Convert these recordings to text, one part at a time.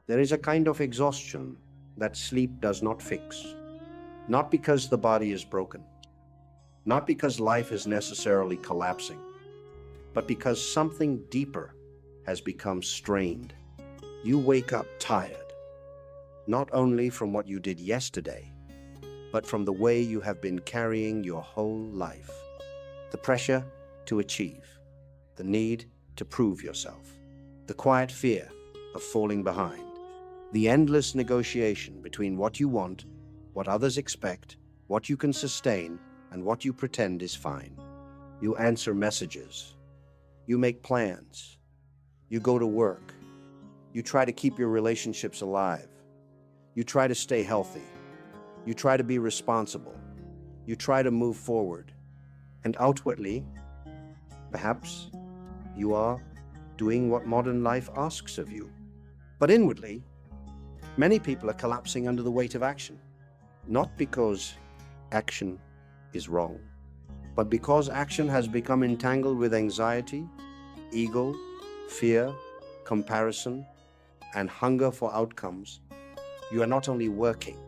There is a kind of exhaustion that sleep does not fix, not because the body is broken, not because life is necessarily collapsing, but because something deeper has become strained. You wake up tired, not only from what you did yesterday, but from the way you have been carrying your whole life. The pressure to achieve, the need to prove yourself, the quiet fear of falling behind, the endless negotiation between what you want, what others expect, what you can sustain, and what you pretend is fine. You answer messages. You make plans. You go to work. You try to keep your relationships alive. You try to stay healthy. You try to be responsible. You try to move forward. And outwardly, perhaps, you are doing what modern life asks of you. But inwardly, many people are collapsing under the weight of action. Not because action is wrong, but because action has become entangled with anxiety, ego, fear, comparison, and hunger for outcomes. You are not only working,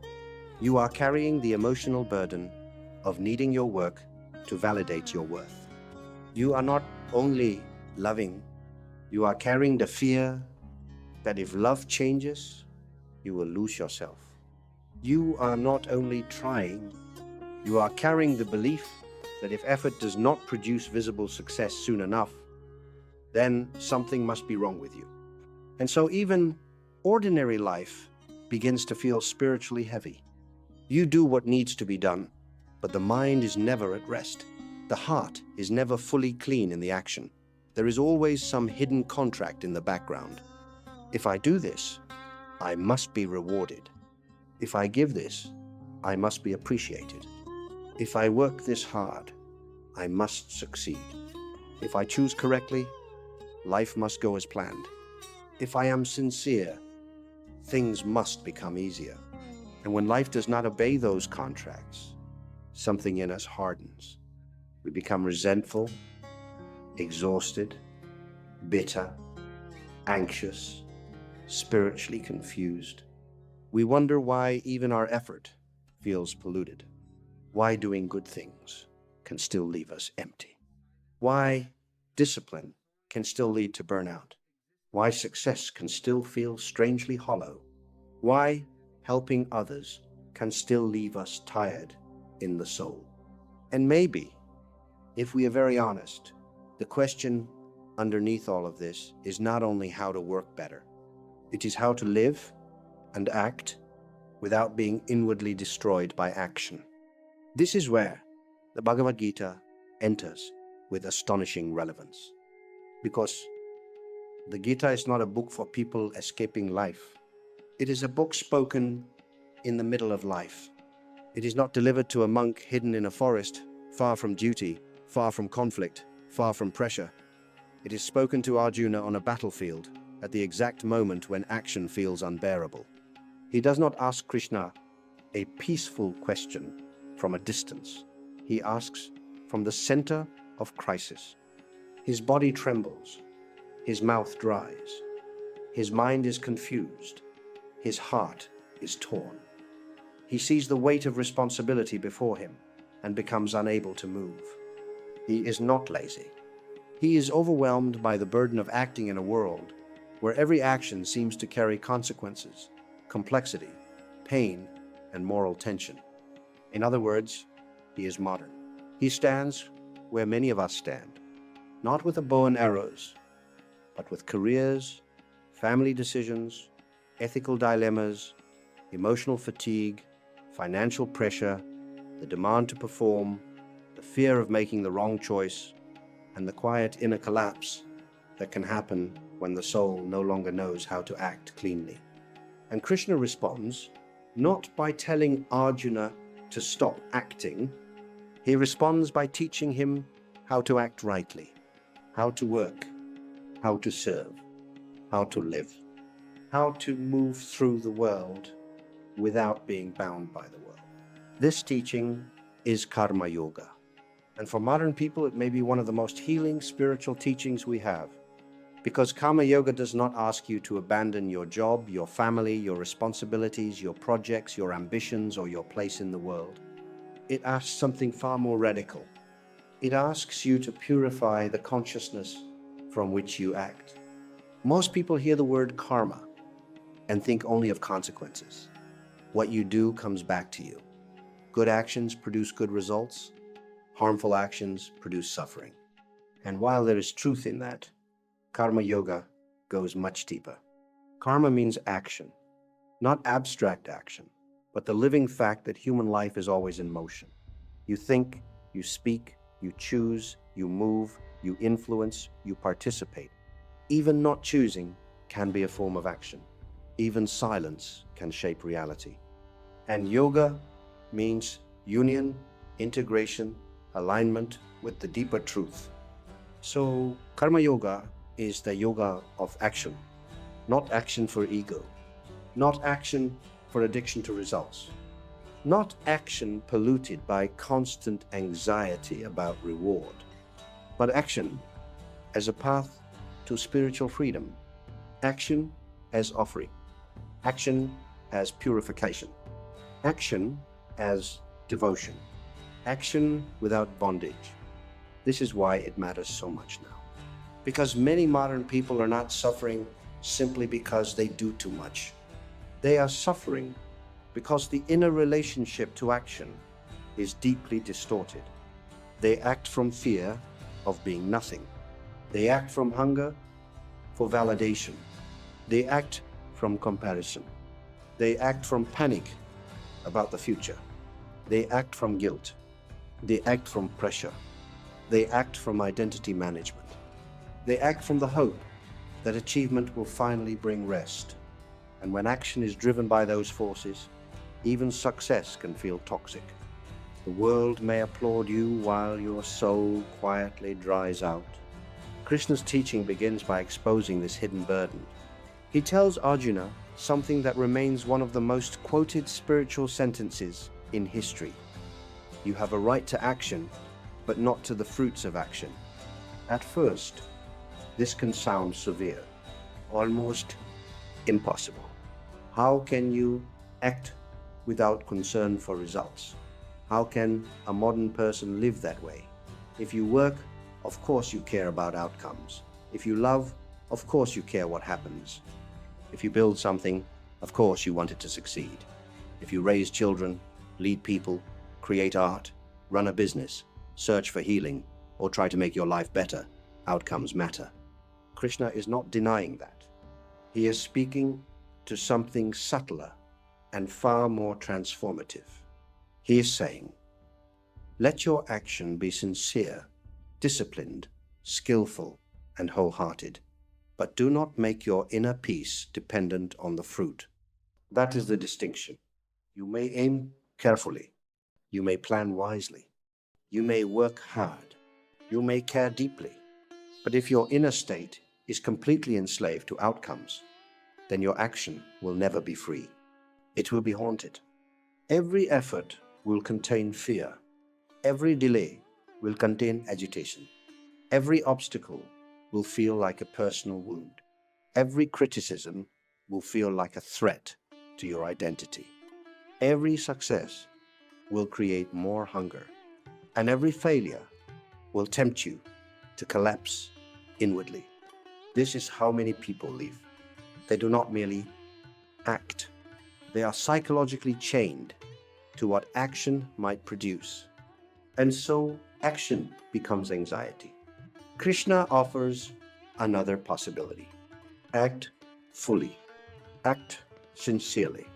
you are carrying the emotional burden of needing your work to validate your worth. You are not only loving, you are carrying the fear that if love changes, you will lose yourself. You are not only trying, you are carrying the belief that if effort does not produce visible success soon enough, then something must be wrong with you. And so even ordinary life begins to feel spiritually heavy. You do what needs to be done, but the mind is never at rest. The heart is never fully clean in the action. There is always some hidden contract in the background. If I do this, I must be rewarded. If I give this, I must be appreciated. If I work this hard, I must succeed. If I choose correctly, life must go as planned. If I am sincere, things must become easier. And when life does not obey those contracts, something in us hardens. We become resentful, exhausted, bitter, anxious, spiritually confused. We wonder why even our effort feels polluted. Why doing good things can still leave us empty. Why discipline can still lead to burnout. Why success can still feel strangely hollow. Why helping others can still leave us tired in the soul. And maybe, if we are very honest, the question underneath all of this is not only how to work better, it is how to live and act without being inwardly destroyed by action. This is where the Bhagavad Gita enters with astonishing relevance. Because the Gita is not a book for people escaping life. It is a book spoken in the middle of life. It is not delivered to a monk hidden in a forest, far from duty, far from conflict, far from pressure. It is spoken to Arjuna on a battlefield at the exact moment when action feels unbearable. He does not ask Krishna a peaceful question from a distance. He asks from the center of crisis. His body trembles. His mouth dries. His mind is confused. His heart is torn. He sees the weight of responsibility before him and becomes unable to move. He is not lazy. He is overwhelmed by the burden of acting in a world where every action seems to carry consequences, complexity, pain, and moral tension. In other words, he is modern. He stands where many of us stand, not with a bow and arrows, but with careers, family decisions, ethical dilemmas, emotional fatigue, financial pressure, the demand to perform, the fear of making the wrong choice, and the quiet inner collapse that can happen when the soul no longer knows how to act cleanly. And Krishna responds not by telling Arjuna to stop acting. He responds by teaching him how to act rightly, how to work, how to serve, how to live, how to move through the world without being bound by the world. This teaching is Karma Yoga. And for modern people, it may be one of the most healing spiritual teachings we have. Because Karma Yoga does not ask you to abandon your job, your family, your responsibilities, your projects, your ambitions, or your place in the world. It asks something far more radical. It asks you to purify the consciousness from which you act. Most people hear the word karma and think only of consequences. What you do comes back to you. Good actions produce good results. Harmful actions produce suffering. And while there is truth in that, Karma Yoga goes much deeper. Karma means action, not abstract action, but the living fact that human life is always in motion. You think, you speak, you choose, you move, you influence, you participate. Even not choosing can be a form of action. Even silence can shape reality. And yoga means union, integration, alignment with the deeper truth. So, Karma Yoga is the yoga of action, not action for ego, not action for addiction to results, not action polluted by constant anxiety about reward, but action as a path to spiritual freedom, action as offering, action as purification, action as devotion, action without bondage. This is why it matters so much now. Because many modern people are not suffering simply because they do too much. They are suffering because the inner relationship to action is deeply distorted. They act from fear of being nothing. They act from hunger for validation. They act from comparison. They act from panic about the future. They act from guilt. They act from pressure. They act from identity management. They act from the hope that achievement will finally bring rest. And when action is driven by those forces, even success can feel toxic. The world may applaud you while your soul quietly dries out. Krishna's teaching begins by exposing this hidden burden. He tells Arjuna something that remains one of the most quoted spiritual sentences in history. You have a right to action, but not to the fruits of action. At first, this can sound severe, almost impossible. How can you act without concern for results? How can a modern person live that way? If you work, of course you care about outcomes. If you love, of course you care what happens. If you build something, of course you want it to succeed. If you raise children, lead people, create art, run a business, search for healing, or try to make your life better, outcomes matter. Krishna is not denying that. He is speaking to something subtler and far more transformative. He is saying, let your action be sincere, disciplined, skillful, and wholehearted, but do not make your inner peace dependent on the fruit. That is the distinction. You may aim carefully. You may plan wisely. You may work hard. You may care deeply. But if your inner state is completely enslaved to outcomes, then your action will never be free. It will be haunted. Every effort will contain fear. Every delay will contain agitation. Every obstacle will feel like a personal wound. Every criticism will feel like a threat to your identity. Every success will create more hunger, and every failure will tempt you to collapse inwardly. This is how many people live. They do not merely act. They are psychologically chained to what action might produce. And so action becomes anxiety. Krishna offers another possibility. Act fully. Act sincerely.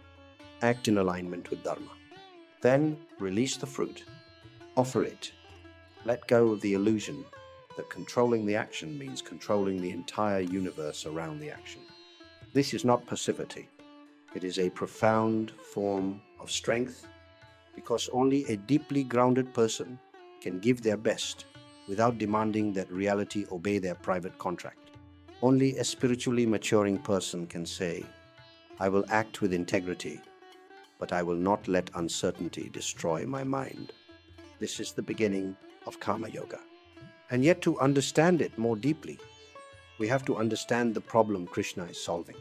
Act in alignment with Dharma. Then release the fruit. Offer it. Let go of the illusion that controlling the action means controlling the entire universe around the action. This is not passivity. It is a profound form of strength, because only a deeply grounded person can give their best without demanding that reality obey their private contract. Only a spiritually maturing person can say, I will act with integrity, but I will not let uncertainty destroy my mind. This is the beginning of Karma Yoga. And yet, to understand it more deeply, we have to understand the problem Krishna is solving.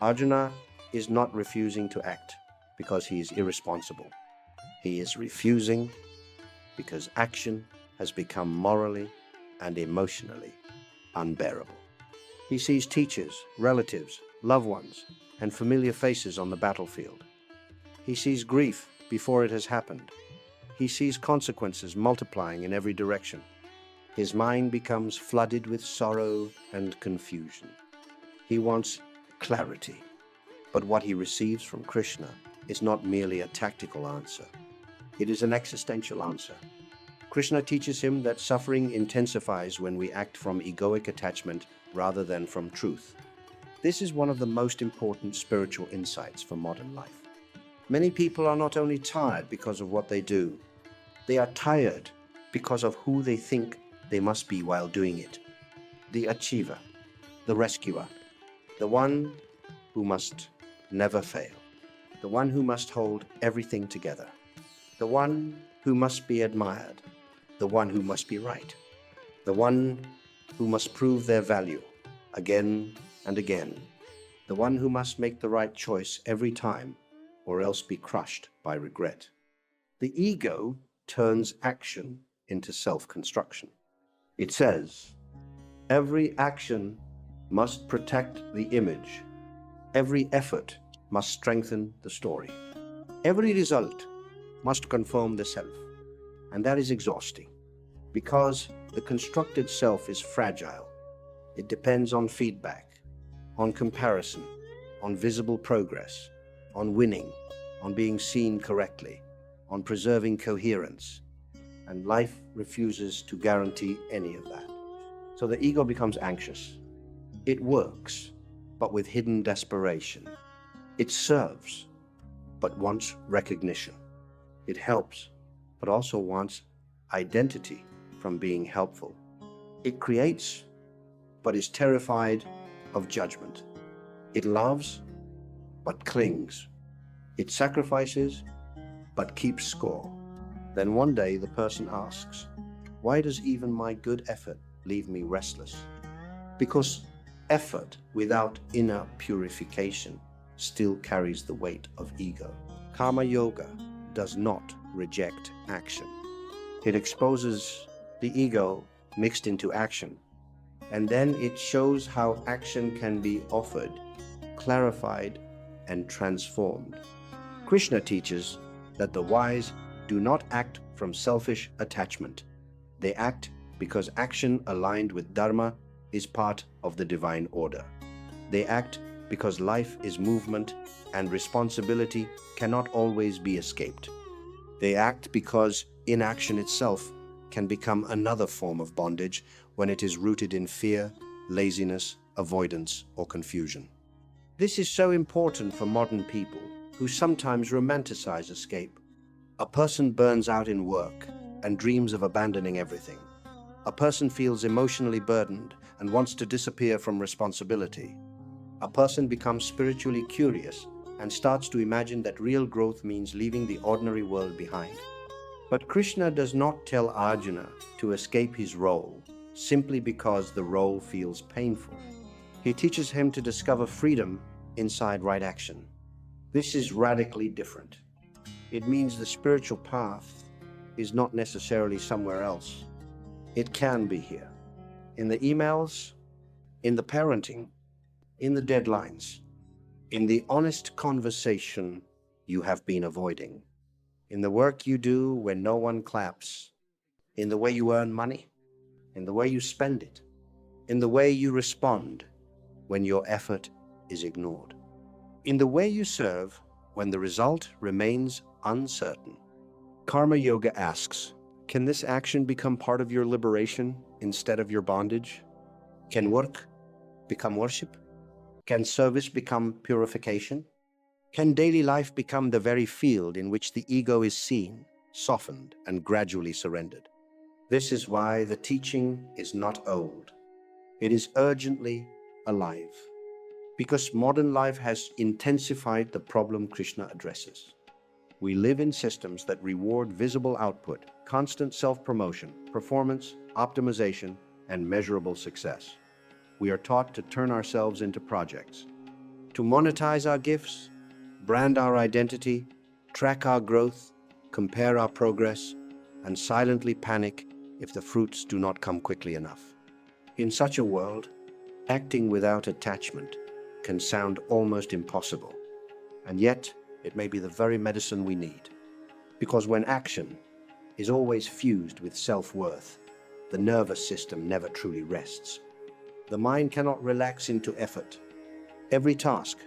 Arjuna is not refusing to act because he is irresponsible. He is refusing because action has become morally and emotionally unbearable. He sees teachers, relatives, loved ones, and familiar faces on the battlefield. He sees grief before it has happened. He sees consequences multiplying in every direction. His mind becomes flooded with sorrow and confusion. He wants clarity. But what he receives from Krishna is not merely a tactical answer. It is an existential answer. Krishna teaches him that suffering intensifies when we act from egoic attachment rather than from truth. This is one of the most important spiritual insights for modern life. Many people are not only tired because of what they do, they are tired because of who they think they must be while doing it. The achiever, the rescuer, the one who must never fail, the one who must hold everything together, the one who must be admired, the one who must be right, the one who must prove their value again and again, the one who must make the right choice every time or else be crushed by regret. The ego turns action into self-construction. It says, every action must protect the image. Every effort must strengthen the story. Every result must confirm the self. And that is exhausting because the constructed self is fragile. It depends on feedback, on comparison, on visible progress, on winning, on being seen correctly, on preserving coherence. And life refuses to guarantee any of that. So the ego becomes anxious. It works, but with hidden desperation. It serves, but wants recognition. It helps, but also wants identity from being helpful. It creates, but is terrified of judgment. It loves, but clings. It sacrifices, but keeps score. Then one day the person asks, why does even my good effort leave me restless? Because effort without inner purification still carries the weight of ego. Karma yoga does not reject action. It exposes the ego mixed into action, and then it shows how action can be offered, clarified, and transformed. Krishna teaches that the wise do not act from selfish attachment. They act because action aligned with dharma is part of the divine order. They act because life is movement and responsibility cannot always be escaped. They act because inaction itself can become another form of bondage when it is rooted in fear, laziness, avoidance, or confusion. This is so important for modern people who sometimes romanticize escape. A person burns out in work and dreams of abandoning everything. A person feels emotionally burdened and wants to disappear from responsibility. A person becomes spiritually curious and starts to imagine that real growth means leaving the ordinary world behind. But Krishna does not tell Arjuna to escape his role simply because the role feels painful. He teaches him to discover freedom inside right action. This is radically different. It means the spiritual path is not necessarily somewhere else. It can be here. In the emails, in the parenting, in the deadlines, in the honest conversation you have been avoiding, in the work you do when no one claps, in the way you earn money, in the way you spend it, in the way you respond when your effort is ignored, in the way you serve when the result remains uncertain. Karma Yoga asks, can this action become part of your liberation instead of your bondage? Can work become worship? Can service become purification? Can daily life become the very field in which the ego is seen, softened, and gradually surrendered? This is why the teaching is not old. It is urgently alive, because modern life has intensified the problem Krishna addresses. We live in systems that reward visible output, constant self-promotion, performance, optimization, and measurable success. We are taught to turn ourselves into projects, to monetize our gifts, brand our identity, track our growth, compare our progress, and silently panic if the fruits do not come quickly enough. In such a world, acting without attachment can sound almost impossible, and yet it may be the very medicine we need. Because when action is always fused with self-worth, the nervous system never truly rests. The mind cannot relax into effort. Every task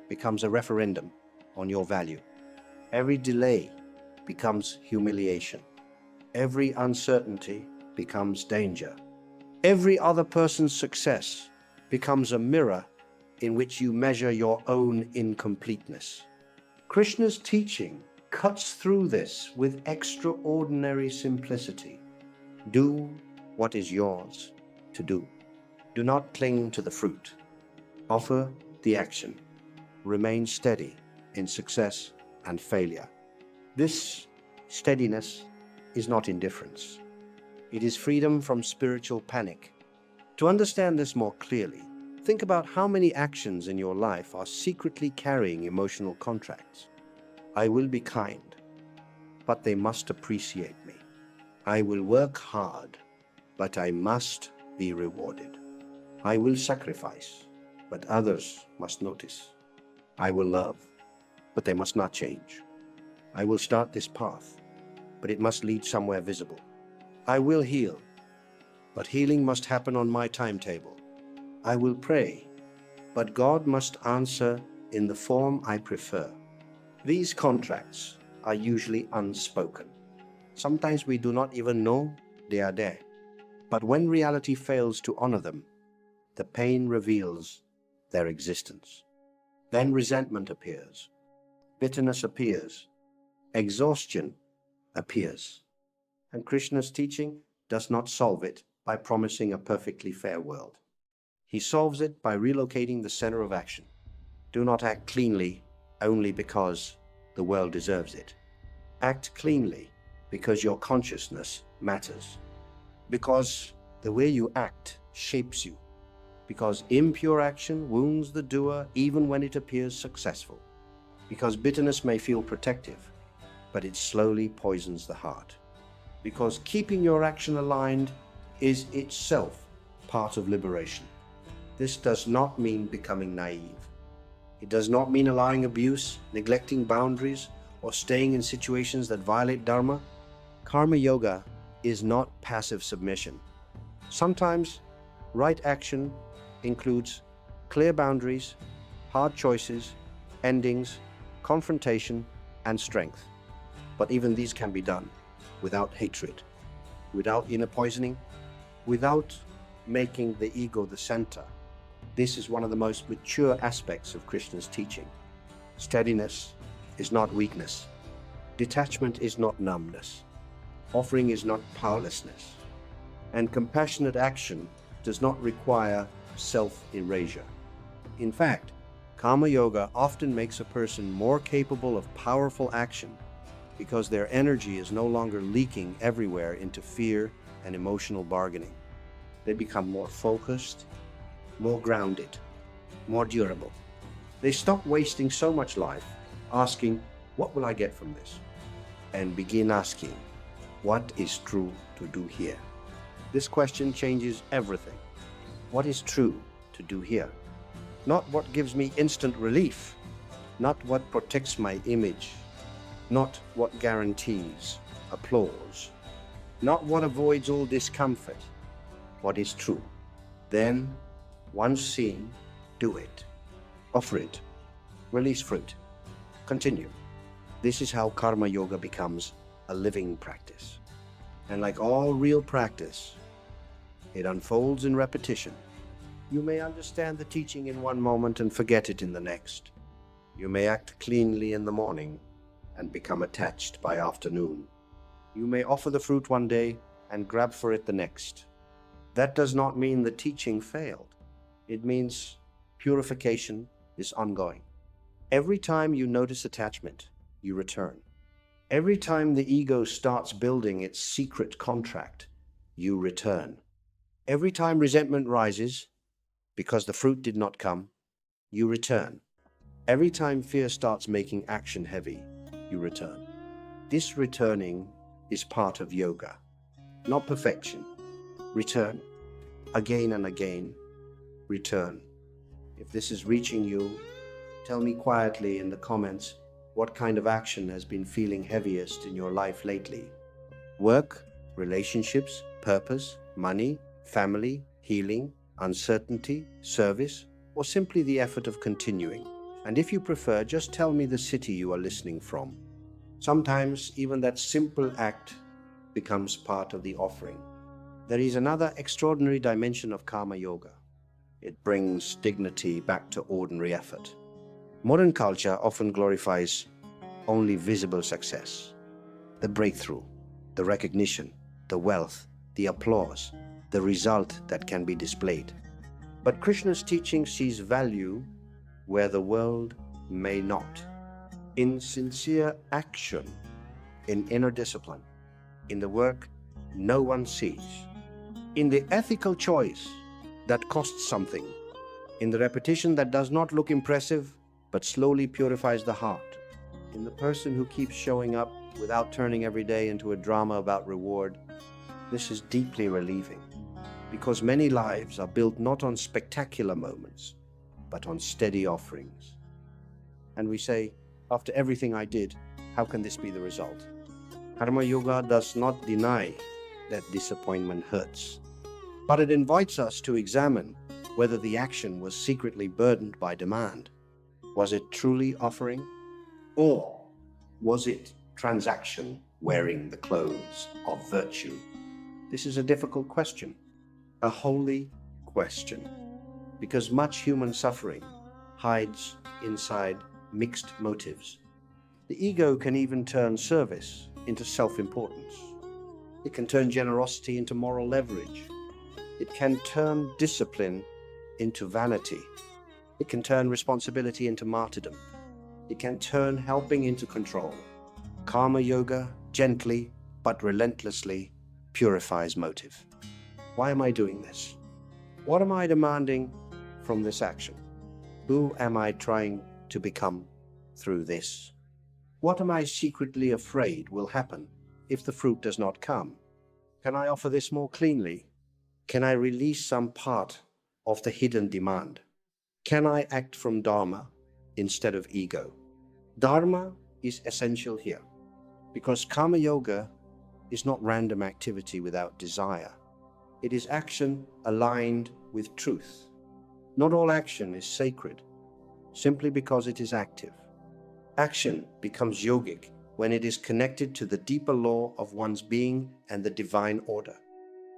becomes a referendum on your value. Every delay becomes humiliation. Every uncertainty becomes danger. Every other person's success becomes a mirror in which you measure your own incompleteness. Krishna's teaching cuts through this with extraordinary simplicity. Do what is yours to do. Do not cling to the fruit. Offer the action. Remain steady in success and failure. This steadiness is not indifference. It is freedom from spiritual panic. To understand this more clearly, think about how many actions in your life are secretly carrying emotional contracts. I will be kind, but they must appreciate me. I will work hard, but I must be rewarded. I will sacrifice, but others must notice. I will love, but they must not change. I will start this path, but it must lead somewhere visible. I will heal, but healing must happen on my timetable. I will pray, but God must answer in the form I prefer. These contracts are usually unspoken. Sometimes we do not even know they are there. But when reality fails to honor them, the pain reveals their existence. Then resentment appears, bitterness appears, exhaustion appears. And Krishna's teaching does not solve it by promising a perfectly fair world. He solves it by relocating the center of action. Do not act cleanly only because the world deserves it. Act cleanly because your consciousness matters. Because the way you act shapes you. Because impure action wounds the doer even when it appears successful. Because bitterness may feel protective, but it slowly poisons the heart. Because keeping your action aligned is itself part of liberation. This does not mean becoming naive. It does not mean allowing abuse, neglecting boundaries, or staying in situations that violate Dharma. Karma Yoga is not passive submission. Sometimes right action includes clear boundaries, hard choices, endings, confrontation, and strength. But even these can be done without hatred, without inner poisoning, without making the ego the center. This is one of the most mature aspects of Krishna's teaching. Steadiness is not weakness. Detachment is not numbness. Offering is not powerlessness. And compassionate action does not require self-erasure. In fact, Karma Yoga often makes a person more capable of powerful action because their energy is no longer leaking everywhere into fear and emotional bargaining. They become more focused, more grounded, more durable. They stop wasting so much life asking, what will I get from this? And begin asking, what is true to do here? This question changes everything. What is true to do here? Not what gives me instant relief, not what protects my image, not what guarantees applause, not what avoids all discomfort. What is true? Then, once seen, do it. Offer it. Release fruit. Continue. This is how Karma Yoga becomes a living practice. And like all real practice, it unfolds in repetition. You may understand the teaching in one moment and forget it in the next. You may act cleanly in the morning and become attached by afternoon. You may offer the fruit one day and grab for it the next. That does not mean the teaching failed. It means purification is ongoing. Every time you notice attachment, you return. Every time the ego starts building its secret contract, you return. Every time resentment rises, Because the fruit did not come, you return. Every time fear starts making action heavy, you return. This returning is part of yoga, not perfection. Return. Again and again. Return. If this is reaching you, tell me quietly in the comments what kind of action has been feeling heaviest in your life lately. Work, relationships, purpose, money, family, healing, uncertainty, service, or simply the effort of continuing. And if you prefer, just tell me the city you are listening from. Sometimes even that simple act becomes part of the offering. There is another extraordinary dimension of karma yoga. It brings dignity back to ordinary effort. Modern culture often glorifies only visible success, the breakthrough, the recognition, the wealth, the applause, the result that can be displayed. But Krishna's teaching sees value where the world may not. In sincere action, in inner discipline, in the work no one sees, in the ethical choice that costs something, in the repetition that does not look impressive but slowly purifies the heart, in the person who keeps showing up without turning every day into a drama about reward. This is deeply relieving, because many lives are built not on spectacular moments, but on steady offerings. And we say, after everything I did, how can this be the result? Karma Yoga does not deny that disappointment hurts, but it invites us to examine whether the action was secretly burdened by demand. Was it truly offering? Or was it transaction wearing the clothes of virtue? This is a difficult question, a holy question, because much human suffering hides inside mixed motives. The ego can even turn service into self-importance. It can turn generosity into moral leverage. It can turn discipline into vanity. It can turn responsibility into martyrdom. It can turn helping into control. Karma yoga gently but relentlessly purifies motive. Why am I doing this? What am I demanding from this action? Who am I trying to become through this? What am I secretly afraid will happen if the fruit does not come? Can I offer this more cleanly? Can I release some part of the hidden demand? Can I act from Dharma instead of ego? Dharma is essential here, because Karma Yoga is not random activity without desire. It is action aligned with truth. Not all action is sacred simply because it is active. Action becomes yogic when it is connected to the deeper law of one's being and the divine order.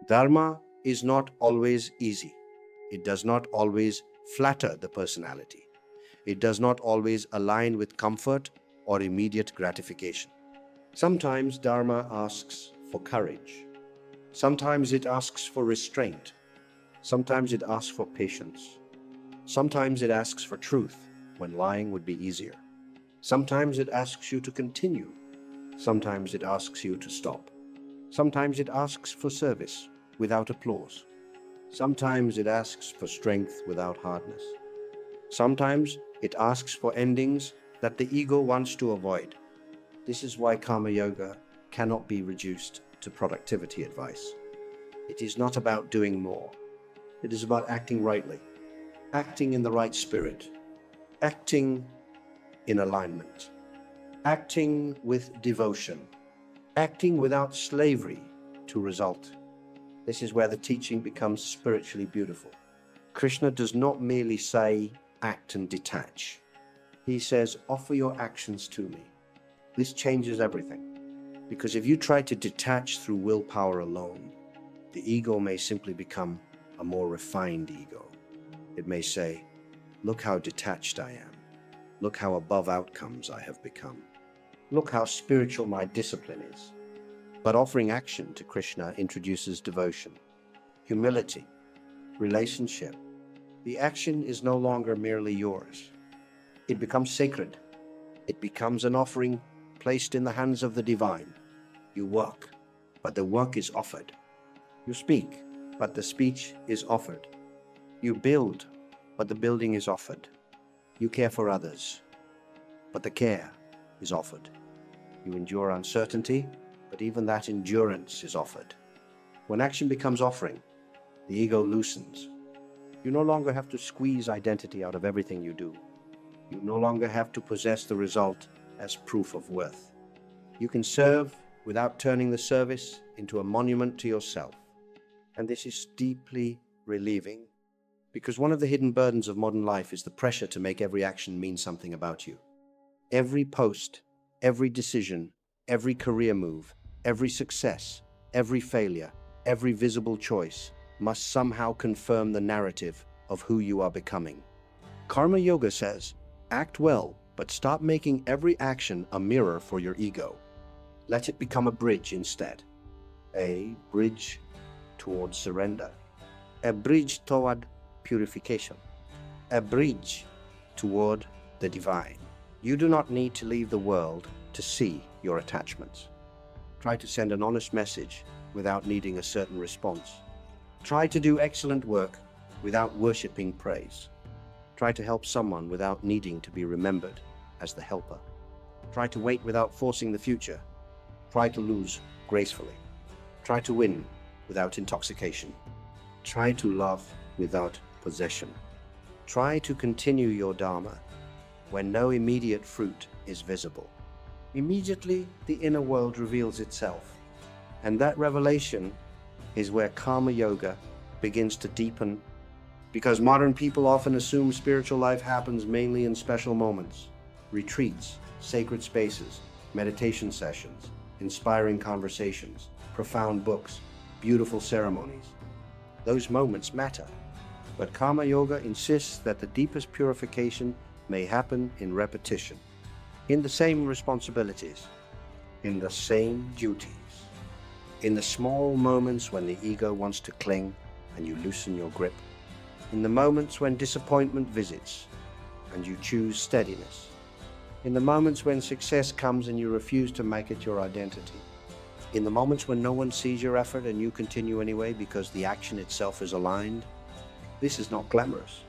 Dharma is not always easy. It does not always flatter the personality. It does not always align with comfort or immediate gratification. Sometimes Dharma asks for courage. Sometimes it asks for restraint. Sometimes it asks for patience. Sometimes it asks for truth when lying would be easier. Sometimes it asks you to continue. Sometimes it asks you to stop. Sometimes it asks for service without applause. Sometimes it asks for strength without hardness. Sometimes it asks for endings that the ego wants to avoid. This is why Karma Yoga cannot be reduced to productivity advice. It is not about doing more. It is about acting rightly, acting in the right spirit, acting in alignment, acting with devotion, acting without slavery to result. This is where the teaching becomes spiritually beautiful. Krishna does not merely say, act and detach. He says, offer your actions to me. This changes everything. Because if you try to detach through willpower alone, the ego may simply become a more refined ego. It may say, look how detached I am. Look how above outcomes I have become. Look how spiritual my discipline is. But offering action to Krishna introduces devotion, humility, relationship. The action is no longer merely yours. It becomes sacred. It becomes an offering placed in the hands of the divine. You work, but the work is offered. You speak, but the speech is offered. You build, but the building is offered. You care for others, but the care is offered. You endure uncertainty, but even that endurance is offered. When action becomes offering, the ego loosens. You no longer have to squeeze identity out of everything you do. You no longer have to possess the result as proof of worth. You can serve without turning the service into a monument to yourself. And this is deeply relieving, because one of the hidden burdens of modern life is the pressure to make every action mean something about you. Every post, every decision, every career move, every success, every failure, every visible choice must somehow confirm the narrative of who you are becoming. Karma Yoga says, act well, but stop making every action a mirror for your ego. Let it become a bridge instead. A bridge toward surrender. A bridge toward purification. A bridge toward the divine. You do not need to leave the world to see your attachments. Try to send an honest message without needing a certain response. Try to do excellent work without worshipping praise. Try to help someone without needing to be remembered as the helper. Try to wait without forcing the future. Try to lose gracefully. Try to win without intoxication. Try to love without possession. Try to continue your Dharma when no immediate fruit is visible. Immediately, the inner world reveals itself, and that revelation is where Karma Yoga begins to deepen, because modern people often assume spiritual life happens mainly in special moments, retreats, sacred spaces, meditation sessions, inspiring conversations, profound books, beautiful ceremonies. Those moments matter, but Karma Yoga insists that the deepest purification may happen in repetition, in the same responsibilities, in the same duties, in the small moments when the ego wants to cling and you loosen your grip, in the moments when disappointment visits and you choose steadiness, in the moments when success comes and you refuse to make it your identity, in the moments when no one sees your effort and you continue anyway because the action itself is aligned. This is not glamorous.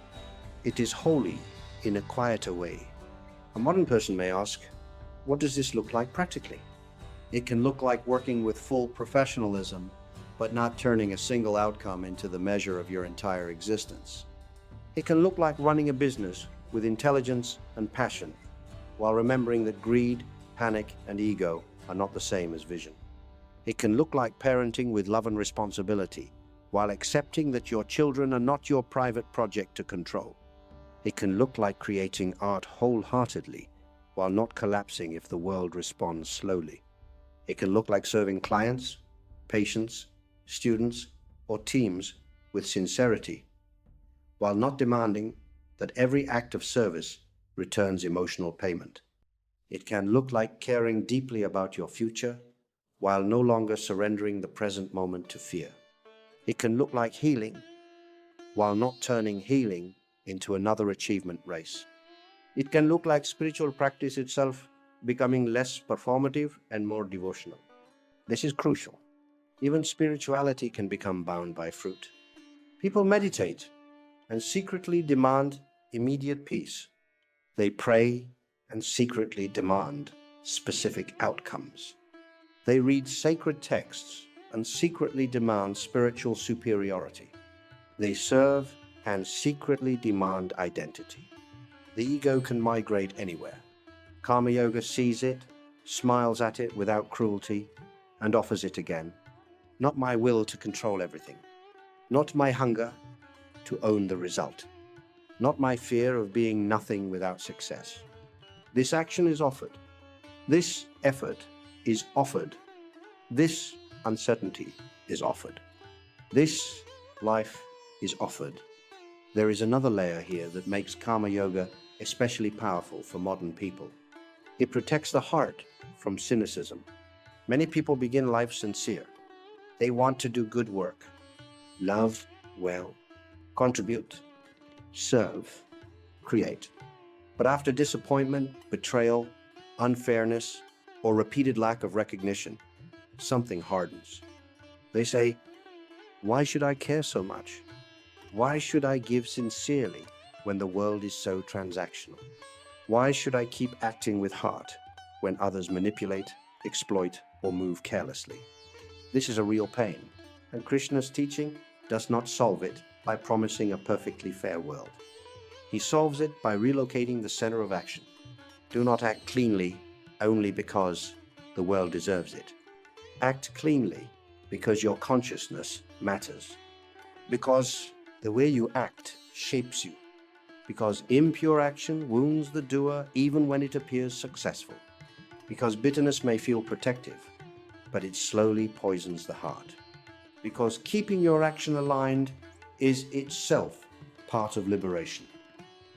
It is holy in a quieter way. A modern person may ask, what does this look like practically? It can look like working with full professionalism, but not turning a single outcome into the measure of your entire existence. It can look like running a business with intelligence and passion, while remembering that greed, panic, and ego are not the same as vision. It can look like parenting with love and responsibility, while accepting that your children are not your private project to control. It can look like creating art wholeheartedly, while not collapsing if the world responds slowly. It can look like serving clients, patients, students, or teams with sincerity, while not demanding that every act of service returns emotional payment. It can look like caring deeply about your future, while no longer surrendering the present moment to fear. It can look like healing, while not turning healing into another achievement race. It can look like spiritual practice itself becoming less performative and more devotional. This is crucial. Even spirituality can become bound by fruit. People meditate and secretly demand immediate peace. They pray and secretly demand specific outcomes. They read sacred texts and secretly demand spiritual superiority. They serve and secretly demand identity. The ego can migrate anywhere. Karma Yoga sees it, smiles at it without cruelty, and offers it again. Not my will to control everything. Not my hunger to own the result. Not my fear of being nothing without success. This action is offered. This effort is offered. This uncertainty is offered. This life is offered. There is another layer here that makes Karma Yoga especially powerful for modern people. It protects the heart from cynicism. Many people begin life sincere. They want to do good work, love well, contribute, serve, create. But after disappointment, betrayal, unfairness, or repeated lack of recognition, something hardens. They say, why should I care so much? Why should I give sincerely when the world is so transactional? Why should I keep acting with heart when others manipulate, exploit, or move carelessly? This is a real pain, and Krishna's teaching does not solve it by promising a perfectly fair world. He solves it by relocating the center of action. Do not act cleanly only because the world deserves it. Act cleanly because your consciousness matters. Because the way you act shapes you. Because impure action wounds the doer even when it appears successful. Because bitterness may feel protective, but it slowly poisons the heart. Because keeping your action aligned is itself part of liberation.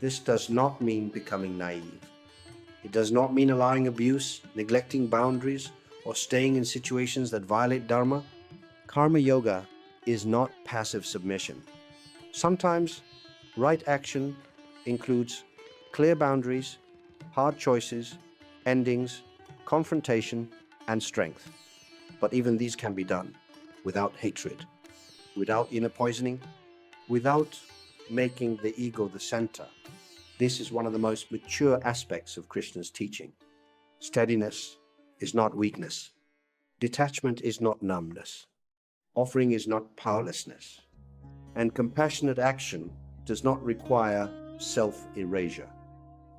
This does not mean becoming naive. It does not mean allowing abuse, neglecting boundaries, or staying in situations that violate Dharma. Karma Yoga is not passive submission. Sometimes, right action includes clear boundaries, hard choices, endings, confrontation, and strength. But even these can be done without hatred, without inner poisoning, without making the ego the center. This is one of the most mature aspects of Krishna's teaching. Steadiness is not weakness. Detachment is not numbness. Offering is not powerlessness. And compassionate action does not require self-erasure.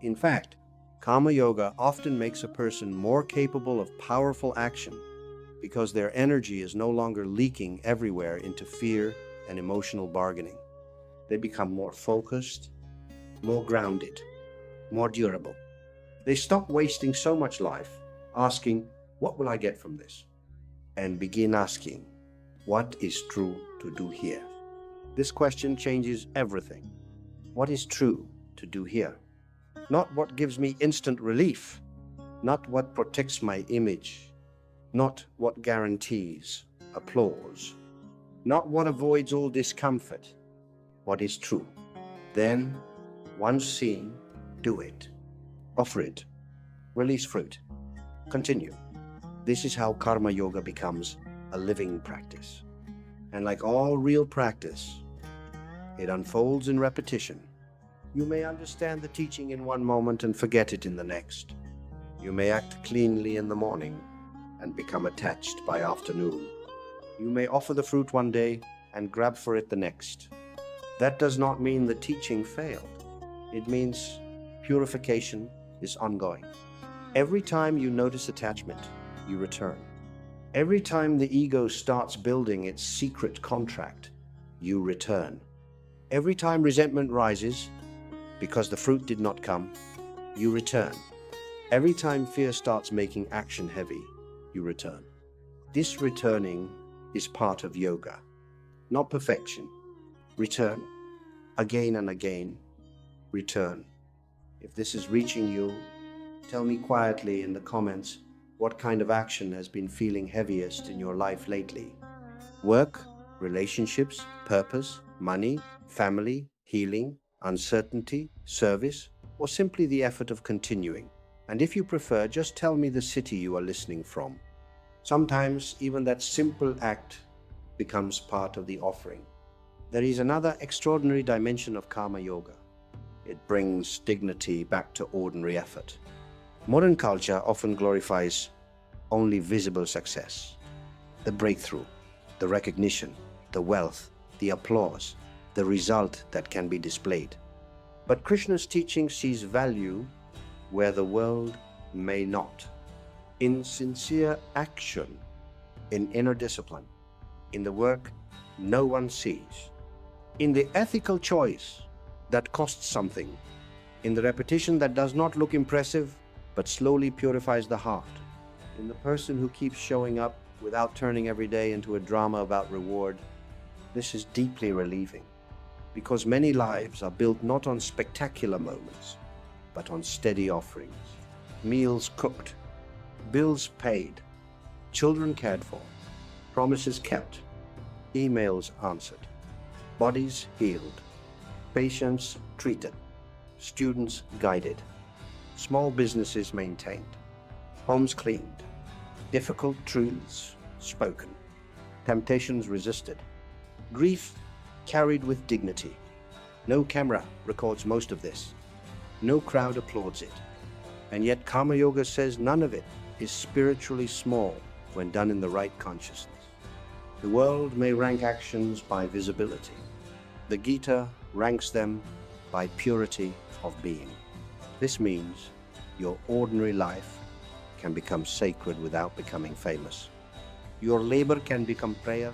In fact, Karma Yoga often makes a person more capable of powerful action because their energy is no longer leaking everywhere into fear and emotional bargaining. They become more focused, more grounded, more durable. They stop wasting so much life asking, what will I get from this? And begin asking, what is true to do here? This question changes everything. What is true to do here? Not what gives me instant relief, not what protects my image, not what guarantees applause, not what avoids all discomfort. What is true? Then, once seen, do it. Offer it. Release fruit. Continue. This is how Karma Yoga becomes a living practice. And like all real practice, it unfolds in repetition. You may understand the teaching in one moment and forget it in the next. You may act cleanly in the morning and become attached by afternoon. You may offer the fruit one day and grab for it the next. That does not mean the teaching failed. It means purification is ongoing. Every time you notice attachment, you return. Every time the ego starts building its secret contract, you return. Every time resentment rises, because the fruit did not come, you return. Every time fear starts making action heavy, you return. This returning is part of yoga, not perfection. Return. Again and again. Return. If this is reaching you, tell me quietly in the comments what kind of action has been feeling heaviest in your life lately. Work, relationships, purpose, money, family, healing, uncertainty, service, or simply the effort of continuing. And if you prefer, just tell me the city you are listening from. Sometimes even that simple act becomes part of the offering. There is another extraordinary dimension of Karma Yoga. It brings dignity back to ordinary effort. Modern culture often glorifies only visible success. The breakthrough, the recognition, the wealth, the applause, the result that can be displayed. But Krishna's teaching sees value where the world may not. In sincere action, in inner discipline, in the work no one sees, in the ethical choice that costs something, in the repetition that does not look impressive but slowly purifies the heart, in the person who keeps showing up without turning every day into a drama about reward. This is deeply relieving, because many lives are built not on spectacular moments, but on steady offerings. Meals cooked, bills paid, children cared for, promises kept, emails answered, bodies healed, patients treated, students guided, small businesses maintained, homes cleaned, difficult truths spoken, temptations resisted, grief carried with dignity. No camera records most of this. No crowd applauds it. And yet Karma Yoga says none of it is spiritually small when done in the right consciousness. The world may rank actions by visibility. The Gita ranks them by purity of being. This means your ordinary life can become sacred without becoming famous. Your labor can become prayer.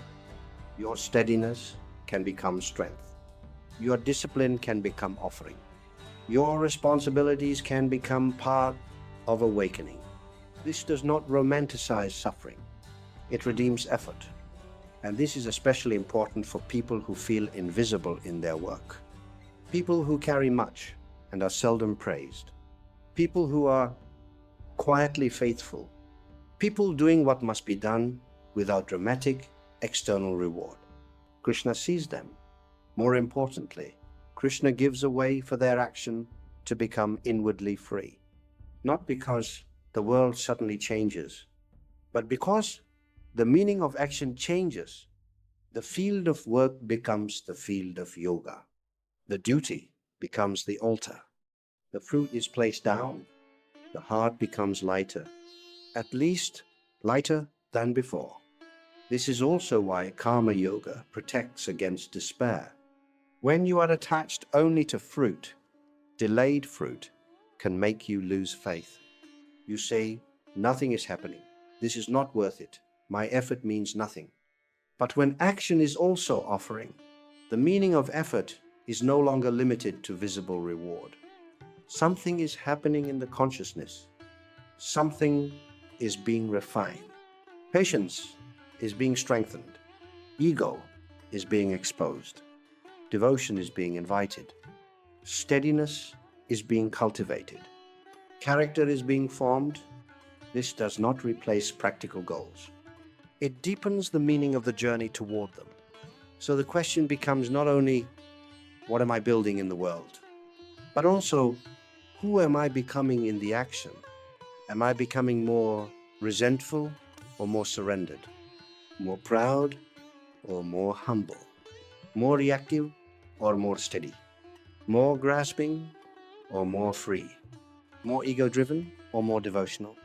Your steadiness can become strength. Your discipline can become offering. Your responsibilities can become part of awakening. This does not romanticize suffering. It redeems effort. And this is especially important for people who feel invisible in their work. People who carry much and are seldom praised. People who are quietly faithful. People doing what must be done without dramatic external reward. Krishna sees them. More importantly, Krishna gives a way for their action to become inwardly free. Not because the world suddenly changes, but because the meaning of action changes. The field of work becomes the field of yoga. The duty becomes the altar. The fruit is placed down. The heart becomes lighter, at least lighter than before. This is also why Karma Yoga protects against despair. When you are attached only to fruit, delayed fruit can make you lose faith. You say, nothing is happening. This is not worth it. My effort means nothing. But when action is also offering, the meaning of effort is no longer limited to visible reward. Something is happening in the consciousness. Something is being refined. Patience is being strengthened. Ego is being exposed. Devotion is being invited. Steadiness is being cultivated. Character is being formed. This does not replace practical goals. It deepens the meaning of the journey toward them. So the question becomes not only, what am I building in the world? But also, who am I becoming in the action? Am I becoming more resentful or more surrendered? More proud or more humble? More reactive or more steady? More grasping or more free? More ego-driven or more devotional?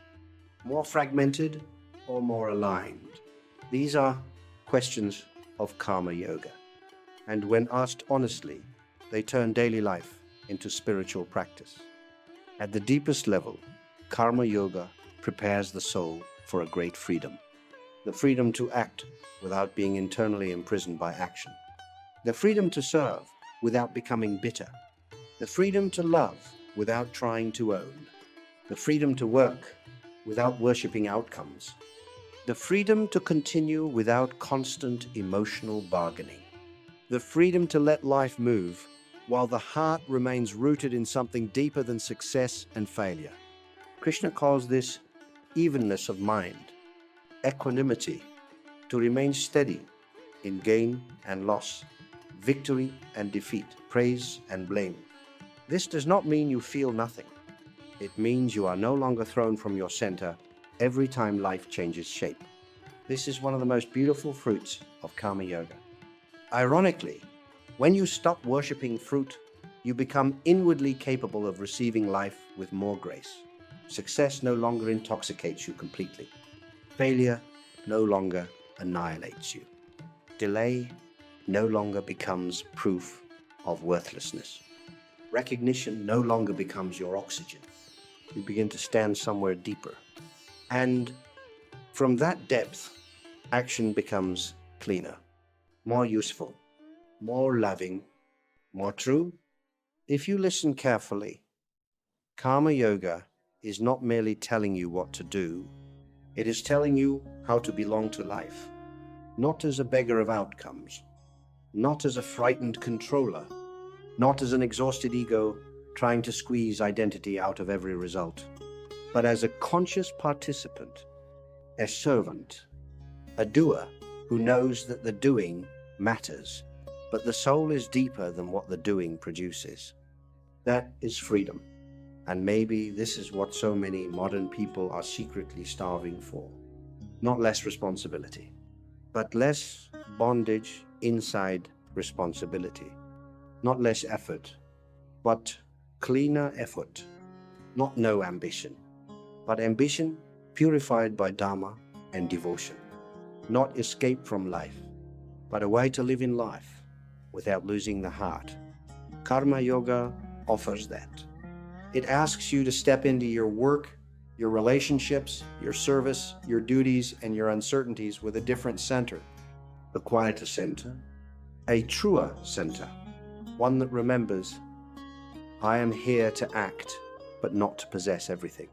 More fragmented or more aligned? These are questions of Karma Yoga. And when asked honestly, they turn daily life into spiritual practice. At the deepest level, Karma Yoga prepares the soul for a great freedom. The freedom to act without being internally imprisoned by action. The freedom to serve without becoming bitter. The freedom to love without trying to own. The freedom to work without worshipping outcomes. The freedom to continue without constant emotional bargaining. The freedom to let life move while the heart remains rooted in something deeper than success and failure. Krishna calls this evenness of mind, equanimity, to remain steady in gain and loss, victory and defeat, praise and blame. This does not mean you feel nothing. It means you are no longer thrown from your center every time life changes shape. This is one of the most beautiful fruits of Karma Yoga. Ironically, when you stop worshipping fruit, you become inwardly capable of receiving life with more grace. Success no longer intoxicates you completely. Failure no longer annihilates you. Delay no longer becomes proof of worthlessness. Recognition no longer becomes your oxygen. You begin to stand somewhere deeper. And from that depth, action becomes cleaner, more useful, more loving, more true. If you listen carefully, Karma Yoga is not merely telling you what to do, it is telling you how to belong to life, not as a beggar of outcomes, not as a frightened controller, not as an exhausted ego trying to squeeze identity out of every result, but as a conscious participant, a servant, a doer who knows that the doing matters, but the soul is deeper than what the doing produces. That is freedom. And maybe this is what so many modern people are secretly starving for. Not less responsibility, but less bondage inside responsibility. Not less effort, but cleaner effort. Not no ambition, but ambition purified by Dharma and devotion. Not escape from life, but a way to live in life without losing the heart. Karma Yoga offers that. It asks you to step into your work, your relationships, your service, your duties, and your uncertainties with a different center. A quieter center, a truer center, one that remembers, I am here to act, but not to possess everything.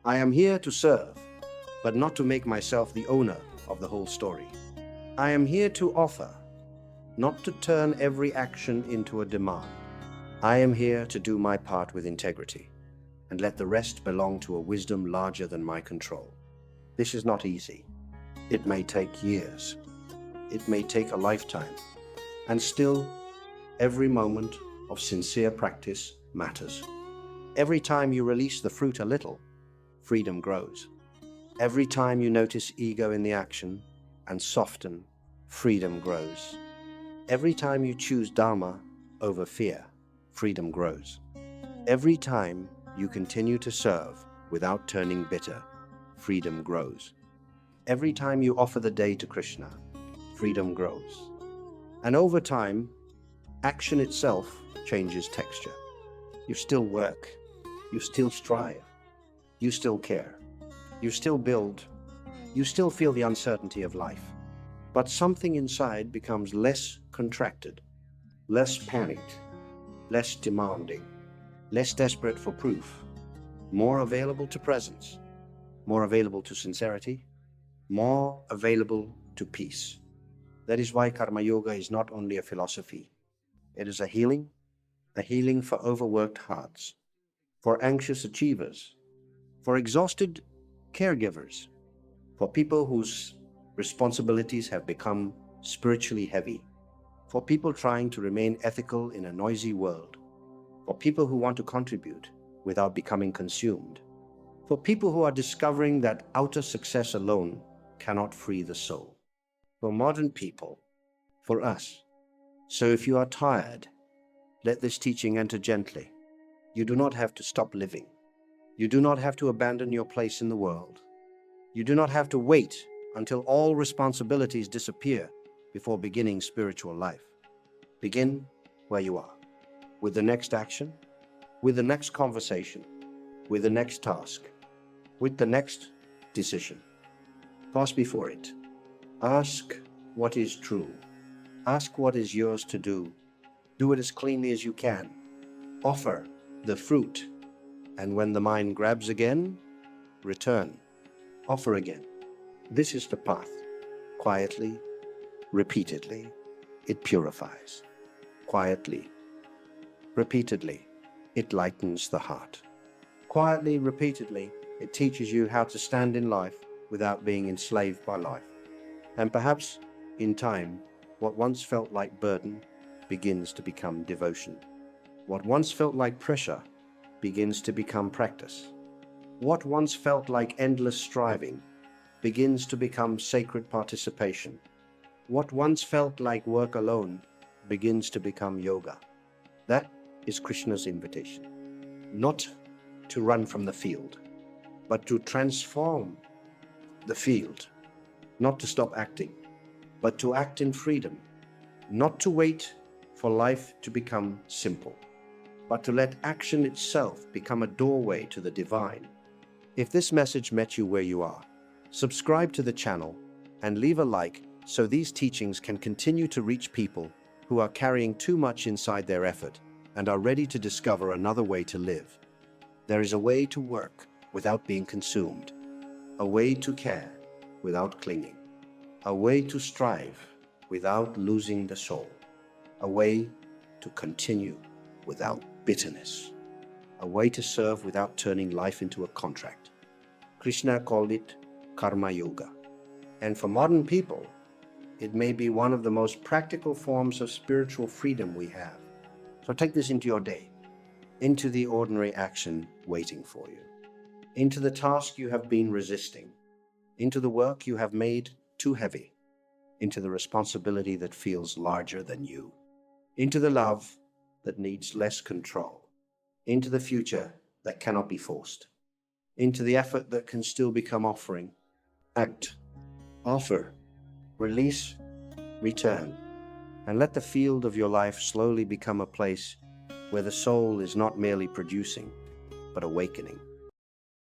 I am here to serve, but not to make myself the owner of the whole story. I am here to offer, not to turn every action into a demand. I am here to do my part with integrity and let the rest belong to a wisdom larger than my control. This is not easy. It may take years. It may take a lifetime. And still, every moment of sincere practice matters. Every time you release the fruit a little, freedom grows. Every time you notice ego in the action and soften, freedom grows. Every time you choose Dharma over fear, freedom grows. Every time you continue to serve without turning bitter, freedom grows. Every time you offer the day to Krishna, freedom grows. And over time, action itself changes texture. You still work, you still strive, you still care, you still build, you still feel the uncertainty of life. But something inside becomes less contracted, less panicked, less demanding, less desperate for proof, more available to presence, more available to sincerity, more available to peace. That is why Karma Yoga is not only a philosophy. It is a healing for overworked hearts, for anxious achievers, for exhausted caregivers, for people whose responsibilities have become spiritually heavy, for people trying to remain ethical in a noisy world, for people who want to contribute without becoming consumed, for people who are discovering that outer success alone cannot free the soul, for modern people, for us. So if you are tired, let this teaching enter gently. You do not have to stop living. You do not have to abandon your place in the world. You do not have to wait until all responsibilities disappear before beginning spiritual life. Begin where you are, with the next action, with the next conversation, with the next task, with the next decision. Pause before it. Ask what is true. Ask what is yours to do. Do it as cleanly as you can. Offer the fruit. And when the mind grabs again, return. Offer again. This is the path. Quietly, repeatedly, it purifies. Quietly, repeatedly, it lightens the heart. Quietly, repeatedly, it teaches you how to stand in life without being enslaved by life. And perhaps, in time, what once felt like burden begins to become devotion. What once felt like pressure begins to become practice. What once felt like endless striving begins to become sacred participation. What once felt like work alone begins to become yoga. That is Krishna's invitation. Not to run from the field, but to transform the field. Not to stop acting, but to act in freedom. Not to wait for life to become simple, but to let action itself become a doorway to the divine. If this message met you where you are, subscribe to the channel and leave a like so these teachings can continue to reach people who are carrying too much inside their effort and are ready to discover another way to live. There is a way to work without being consumed, a way to care without clinging, a way to strive without losing the soul, a way to continue without bitterness, a way to serve without turning life into a contract. Krishna called it Karma Yoga. And for modern people, it may be one of the most practical forms of spiritual freedom we have. So take this into your day, into the ordinary action waiting for you, into the task you have been resisting, into the work you have made too heavy, into the responsibility that feels larger than you, into the love that needs less control, into the future that cannot be forced, into the effort that can still become offering. Act, offer, release, return, and let the field of your life slowly become a place where the soul is not merely producing, but awakening.